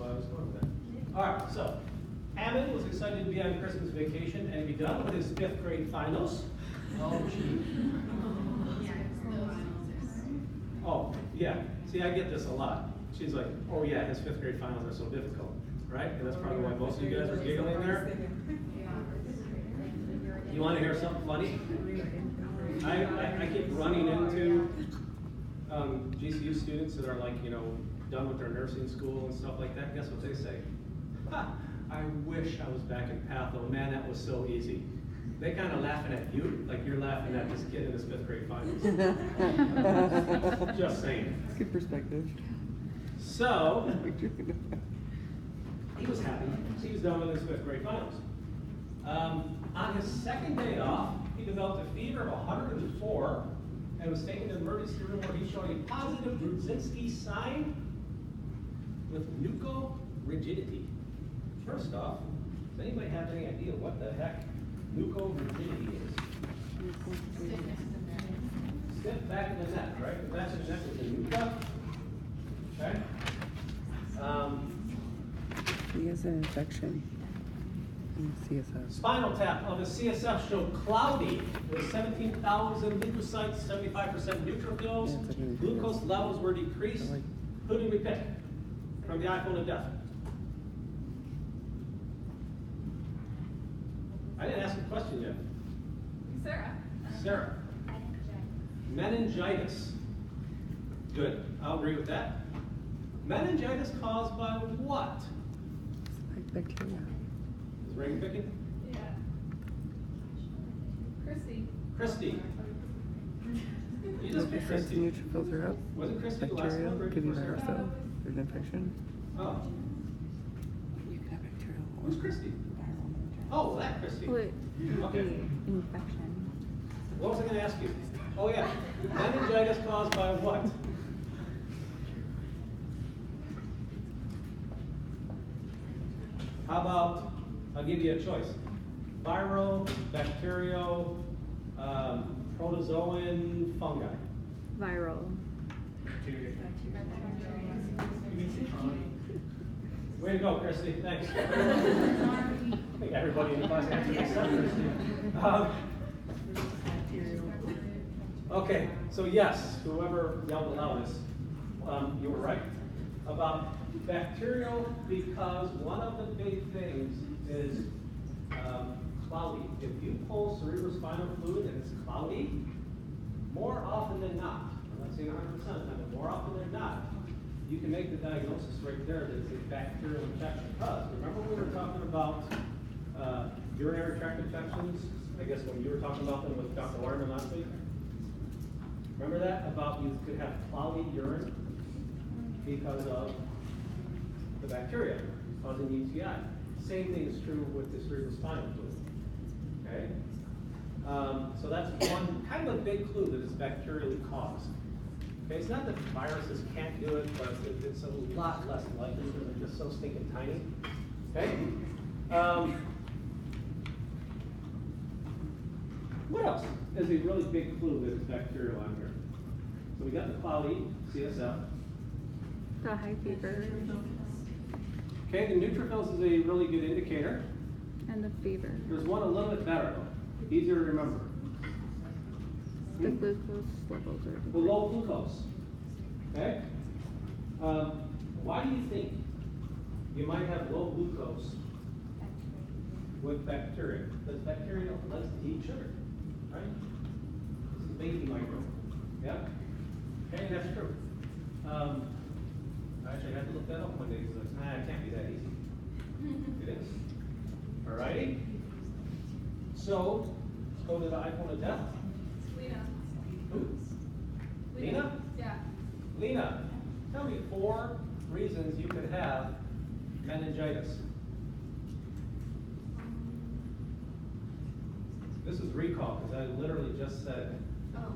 I was going with that. All right, so Hammond was excited to be on Christmas vacation and be done with his 5th grade finals. Oh, gee. Oh, yeah. See, I get this a lot. She's like, oh yeah, his 5th grade finals are so difficult, right? And that's probably why most of you guys are giggling there. You want to hear something funny? I keep running into GCU students that are like, you know, done with their nursing school and stuff like that. Guess what they say? Ha, I wish I was back in Patho. Man, that was so easy. They kind of laughing at you, like you're laughing at this kid in his 5th grade finals. Just saying. Good perspective. So, he was happy. He was done with his 5th grade finals. On his 2nd day off, he developed a fever of 104 and was taken to the emergency room where he showed a positive Brudzinski sign with mucorigidity. First off, does anybody have any idea what the heck mucorigidity is? Stiff back in the neck, right? The back of the neck is the muca. Okay? He has an infection in CSF. Spinal tap of the CSF showed cloudy with 17,000 leukocytes, 75% neutrophils. Glucose levels were decreased. Who did we pick from the iPhone of death? I didn't ask a question yet. Sarah. Sarah. Meningitis. Good. I'll agree with that. Meningitis caused by what? Like bacteria. Is Reagan picking? Yeah. Christy. You just picked Besides the Christy. neutrophils are up. Wasn't Christy the last Bacterial one? Right could be before virus Sarah? though. There's an infection. Oh, You can have bacterial. who's Christy? Viral. Oh, that Christy. Wait, Okay. infection. What was I going to ask you? Oh yeah, meningitis caused by what? How about, I'll give you a choice. Viral, bacterial, protozoan, fungi. Viral. Way to go, Christy, thanks. I think everybody in the class answered except Christy. Okay, so yes, whoever yelled the loudest, you were right about bacterial, because one of the big things is cloudy. If you pull cerebrospinal fluid and it's cloudy, more often than not, I'm not saying 100% of the time, but more often than not, you can make the diagnosis right there that it's a bacterial infection. Because remember we were talking about urinary tract infections, I guess when you were talking about them with Dr. Wyman last week? Remember that? About you could have cloudy urine because of the bacteria causing UTI. Same thing is true with the cerebrospinal fluid. Okay? So that's one kind of a big clue that it's bacterially caused. Okay, it's not that viruses can't do it, but it's a lot less likely because they're just so stinking tiny. Okay? What else is a really big clue that it's bacterial on here? So we got the cloudy, CSF. The high fever. Okay, the neutrophils is a really good indicator. And the fever. There's one a little bit better though, easier to remember. The glucose levels are The low glucose. Okay? Why do you think you might have low glucose with bacteria? Because bacteria likes to eat sugar, right? This is baby microbe. Yeah? Okay, that's true. Actually, I had to look that up one day because it can't be that easy. It is. Alrighty? So, let's go to the iPhone of death. Lena. Who? Lena? Yeah. Lena, tell me 4 reasons you could have meningitis. This is recall, because I literally just said it. Oh,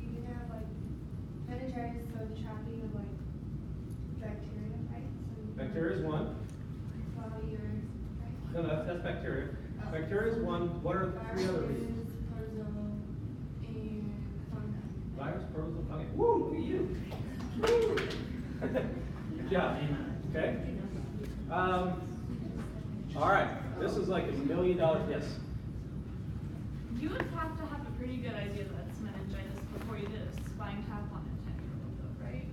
you can have like meningitis, so the trapping of like bacteria, right? So Bacteria is one. cloudy urine, right? No, that's bacteria. Bacteria is one. What are the 3 other reasons? Protozoa, and fungi. Virus, protozoa, fungi. Woo, look at you. Woo. Good job. Okay. All right, this is like $1 million, yes. You would have to have a pretty good idea that it's meningitis before you did a spine tap on a 10-year-old, though, right?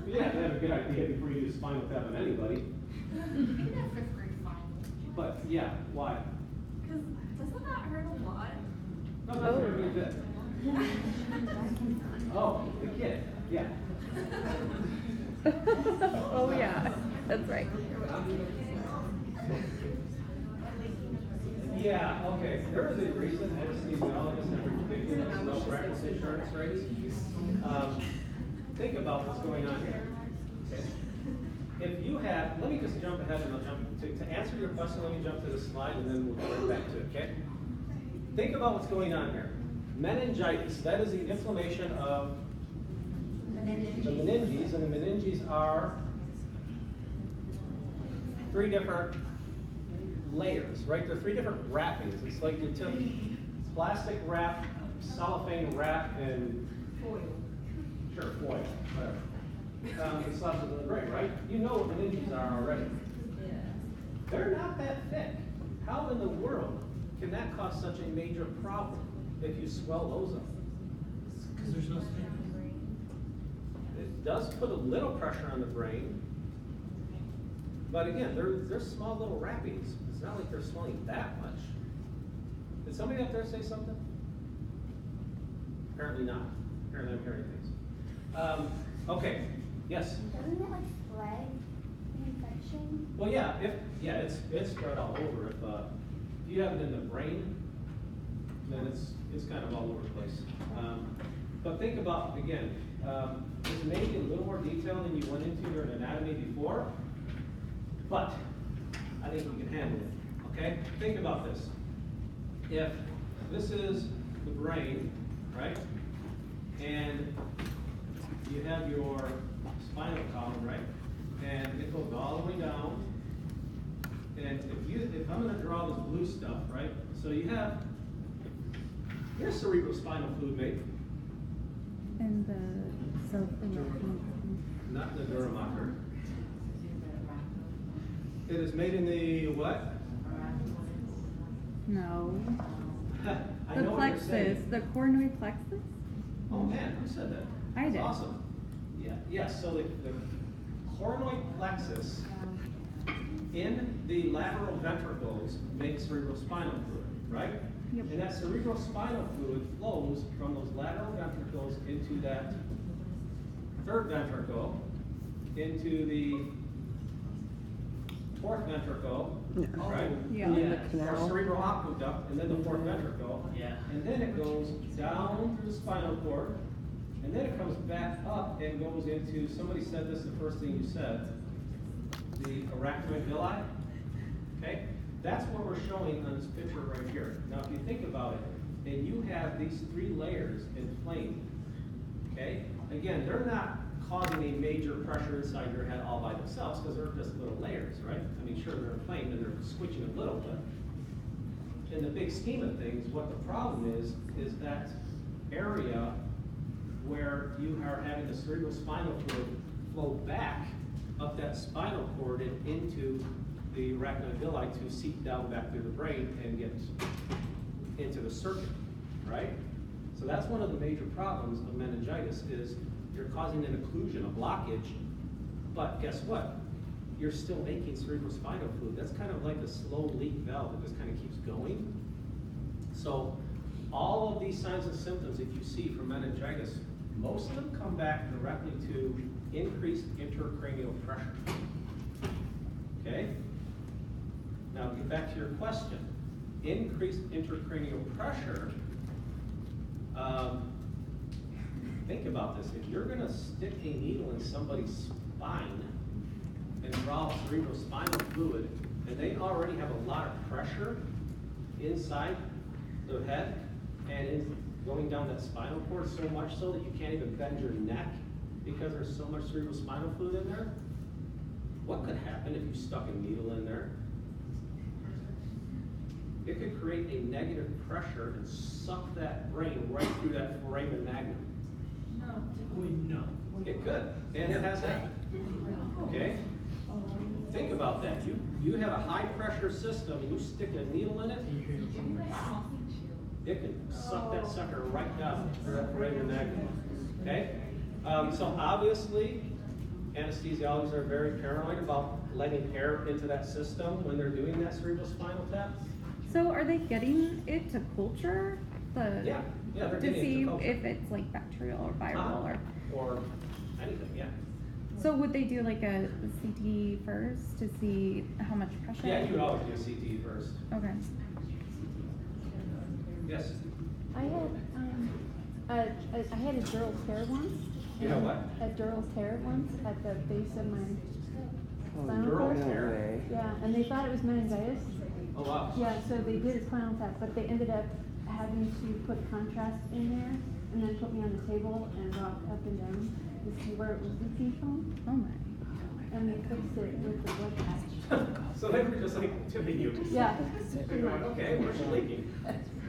Yeah, they have a good idea before you do spinal tap on anybody. But yeah, why? Because doesn't that hurt a lot? No, that's very good. Oh, the kid, yeah. Oh, yeah, that's right. Yeah, okay, there is a reason anesthesiologists have ridiculous low practice insurance rates. Think about what's going on here. Okay? If you have, let me just jump ahead and I'll jump to answer your question, let me jump to the slide and then we'll go right back to it, okay? Think about what's going on here. Meningitis, that is the inflammation of the meninges, and the meninges are 3 different layers, right? They're 3 different wrappings. It's like you took plastic wrap, cellophane wrap, and foil. Sure, foil, whatever. It slabs it in the brain, right? You know what meninges are already. They're not that thick. How in the world can that cause such a major problem if you swell those up? Because there's no stain. It does put a little pressure on the brain, but again, they're small little wrappings. It's not like they're swelling that much. Did somebody up there say something? Apparently not. Apparently I'm hearing things. Okay, yes? Doesn't it like spread an infection? Well, yeah, it's spread all over. If you have it in the brain, then it's kind of all over the place. But think about, again, this may be a little more detail than you went into your anatomy before, but I think we can handle it, okay? Think about this. If this is the brain, right? And you have your spinal column, right? And it goes all the way down. And if I'm gonna draw this blue stuff, right? So you have your cerebrospinal fluid, mate. And the Not the neuromarker. It is made in the what? No. I The know what you're plexus, saying. the coronoid plexus? Oh man, who said that? I That's did. awesome. Yeah, yes, so the coronoid plexus in the lateral ventricles makes cerebrospinal fluid, right? Yep. And that cerebrospinal fluid flows from those lateral ventricles into that third ventricle, into the fourth ventricle, right? Yeah. Or cerebral aqueduct, and then the fourth ventricle. Yeah. And then it goes down through the spinal cord, and then it comes back up and goes into, somebody said this the first thing you said, the arachnoid villi, okay? That's what we're showing on this picture right here. Now, if you think about it, and you have these 3 layers inflamed, okay? Again, they're not causing a major pressure inside your head all by themselves, because they're just little layers, right? I mean, sure, they're inflamed and they're switching a little, but in the big scheme of things, what the problem is that area where you are having the cerebrospinal fluid flow back up that spinal cord and into the arachnoid villi to seep down back through the brain and get into the circuit, right? So that's one of the major problems of meningitis is you're causing an occlusion, a blockage, but guess what? You're still making cerebrospinal fluid. That's kind of like a slow leak valve that just kind of keeps going. So all of these signs and symptoms that you see from meningitis, most of them come back directly to increased intracranial pressure. Okay? Now get back to your question. Increased intracranial pressure, think about this. If you're gonna stick a needle in somebody's spine and draw cerebrospinal fluid, and they already have a lot of pressure inside the head and in going down that spinal cord, so much so that you can't even bend your neck because there's so much cerebrospinal fluid in there, what could happen if you stuck a needle in there? It could create a negative pressure and suck that brain right through that foramen magnum. No. No. It could, and it has happened. Okay? think about that. You have a high pressure system, you stick a needle in it, it can suck that sucker right down, right in the magnet. Okay? So obviously, anesthesiologists are very paranoid about letting air into that system when they're doing that cerebrospinal tap. So are they getting it to culture the? Yeah, they're To getting it see to culture. if it's like bacterial or viral Or anything, yeah. So would they do like a CT first to see how much pressure? Yeah, you would always do a CT first. Okay. Yes. I had a dural tear once. You know what? A dural tear once at the base of my spinal Dural cord. tear? way. Yeah, and they thought it was meningitis. Oh, wow. Yeah, so they did a spinal tap, but they ended up having to put contrast in there and then put me on the table and rock up and down to see where it was leaking from. Oh my. And they fixed it with the blood patch. So they were just like tipping you. Yeah. They're going, okay, where's she leaking?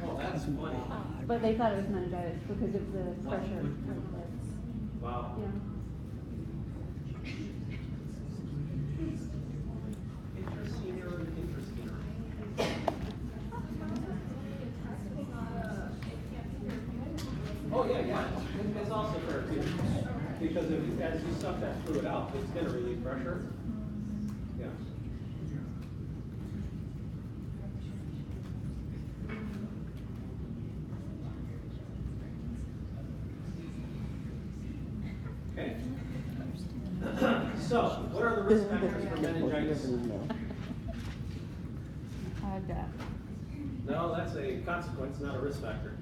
Oh, that's funny. But they thought it was meningitis because of the pressure. Wow. Yeah. Interesting. Oh, yeah. It's also therapeutic. Because as you suck that fluid out, it's going to relieve pressure. Yeah. Okay. So, what are the risk factors for meningitis? Death. No, that's a consequence, not a risk factor.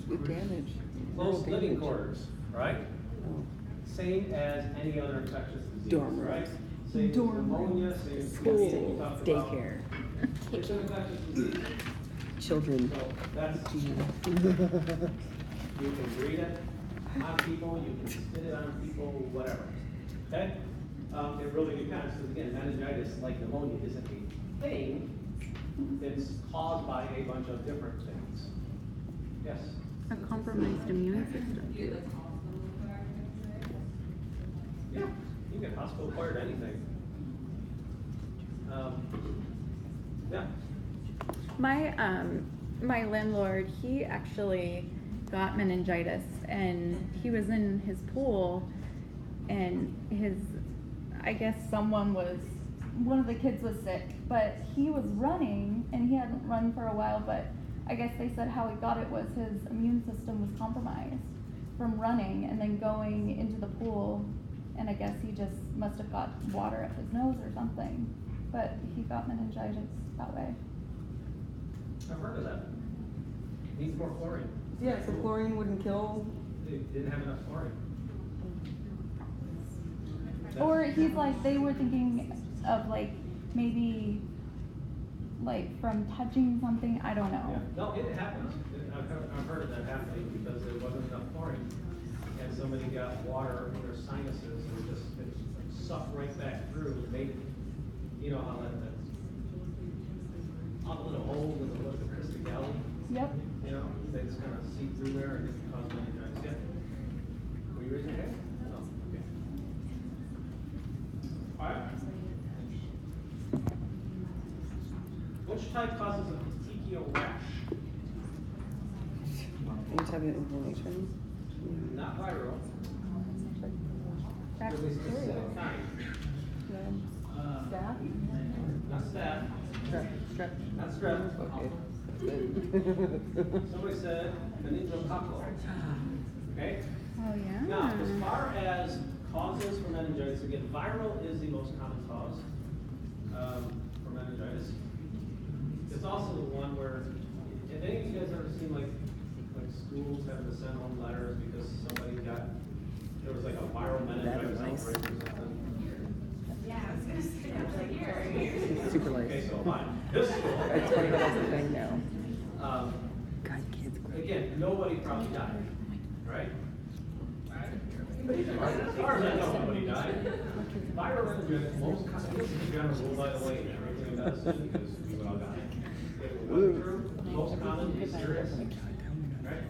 Good damage. Close Real living damage. quarters, right? Oh. Same as any other infectious disease, Dorm right? rooms. Same as Dorm pneumonia, same as School, TB we talked about. daycare, It's an infectious disease. children. So that's, you can breathe it on people, you can spit it on people, whatever, okay? It really depends, because again, meningitis, like pneumonia, isn't a thing. It's caused by a bunch of different things. Yes? A compromised immune system. Yeah, you can get hospital-acquired anything. Yeah. My landlord, he actually got meningitis and he was in his pool and I guess one of the kids was sick, but he was running and he hadn't run for a while, but I guess they said how he got it was his immune system was compromised from running and then going into the pool, and I guess he just must have got water up his nose or something, but he got meningitis that way. I've heard of that. Needs more chlorine. Yeah, so chlorine wouldn't kill. They didn't have enough chlorine. Or he's like, they were thinking of like, maybe like from touching something, I don't Yeah. know. No, it happens. I've heard of that happening because there wasn't enough chlorine. And somebody got water in their sinuses and it sucked right back through, made it, you know how all the little holes in the Crystal Galley, Yep. you know, they just kind of seep through there and it causes meningitis. Yeah. Were you raising your hand? No. Okay. All right. Which type causes a petechial rash? Any type of inflammation? Not viral. At least Bacterial. specific kind. Staph? Not staph. Strep. Not strep. Okay. Somebody said meningococcal. Okay? Oh, yeah. Now, as far as causes for meningitis, again, viral is the most common cause for meningitis. It's also the one where, have any of you guys ever seen like schools having to send home letters because somebody there was like a viral meningitis Nice. outbreak or something? Super light. Okay, so fine. This school. It's funny how that's the thing now. Um, God, kids. Again, nobody probably died, right? As far as I know, nobody died. Viral meningitis, this is a general rule, by the way, in everything in medicine, because we would all die. If it wasn't true, most common is serious, right?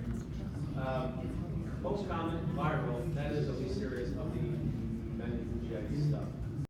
Most common viral, that is the least serious of the meningitis stuff.